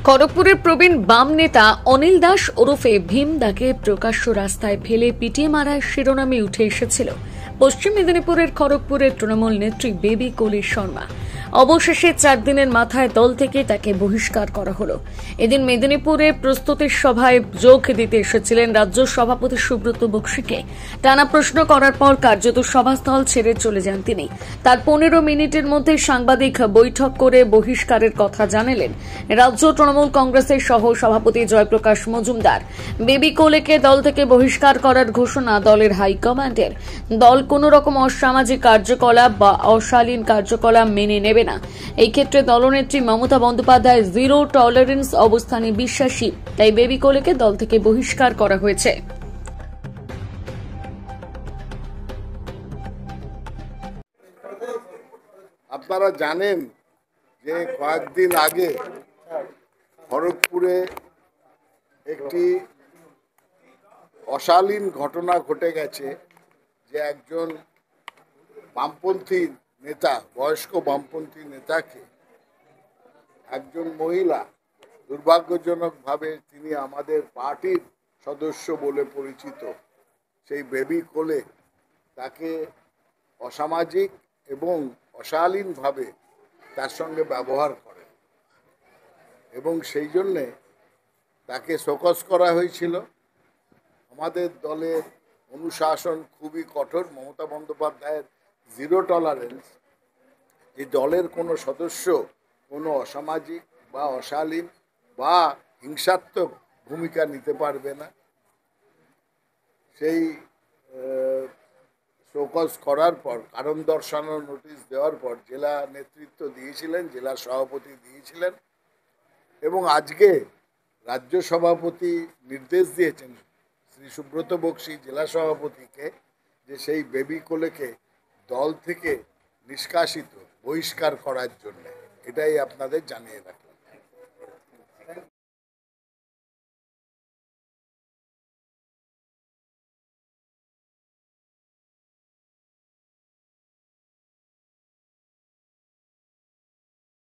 খড়গপুরের প্রবীণ বাম নেতা অনিল দাস ওরফে ভীম দাকে প্রকাশ্য রাস্তায় ফেলে পিটিয়ে মারার শিরোনামে উঠে এসেছিল পশ্চিম মেদিনীপুরের খড়গপুরের তৃণমূল নেত্রী বেবি কোলি শর্মা। অবশেষে 4 দিনের মাথায় দল থেকে তাকে বহিষ্কার করা হলো। এদিন মেদিনীপুরে প্রস্তুতির সভায় যোগ দিতে এসেছিলেন রাজ্য সভাপতি সুব্রত বক্সিকে। টানা প্রশ্ন করার পর কার্যত সভাস্থল ছেড়ে চলে যান তিনি। তার 15 মিনিটের মধ্যে সাংবাদিক বৈঠক করে বহিষ্কারের কথা জানালেন রাজ্য তৃণমূল কংগ্রেসের সহ সভাপতি জয়প্রকাশ মজুমদার। বেবি কোলেকে দল থেকে বহিষ্কার করার ঘোষণা দলের হাইকমান্ডের। দল কোনো রকম অসামাজিক কার্যকলাপ বা অশালীন কার্যকলাপ মেনে নেবে না। এই ক্ষেত্রে দলনেত্রী মমতা বন্দ্যোপাধ্যায় জিরো টলারেন্স অবস্থানে বিশ্বাসী, তাই বেবি কোলেকে দল থেকে বহিষ্কার করা হয়েছে। আপনারা জানেন যে কয়েকদিন আগে খড়গপুরে একটি অশালীন ঘটনা ঘটে গেছে, যে একজন বামপন্থী নেতা, বয়স্ক বামপন্থী নেতাকে একজন মহিলা, দুর্ভাগ্যজনকভাবে তিনি আমাদের পার্টির সদস্য বলে পরিচিত, সেই বেবি কোলে তাকে অসামাজিক এবং অশালীনভাবে তার সঙ্গে ব্যবহার করে এবং সেই জন্যে তাকে শোকজ করা হয়েছিল। আমাদের দলের অনুশাসন খুবই কঠোর। মমতা বন্দ্যোপাধ্যায়ের জিরো টলারেন্স, যে দলের কোনো সদস্য কোনো অসামাজিক বা অশালীন বা হিংসাত্মক ভূমিকা নিতে পারবে না। সেই শোকজ করার পর, কারণ দর্শানোর নোটিশ দেওয়ার পর জেলা নেতৃত্ব দিয়েছিলেন, জেলা সভাপতি দিয়েছিলেন এবং আজকে রাজ্য সভাপতি নির্দেশ দিয়েছেন শ্রী সুব্রত বক্সি জেলা সভাপতিকে যে সেই বেবি কোলেকে দল থেকে নিষ্কাশিত, বহিষ্কার করার জন্য। এটাই আপনাদের জানিয়ে রাখলাম।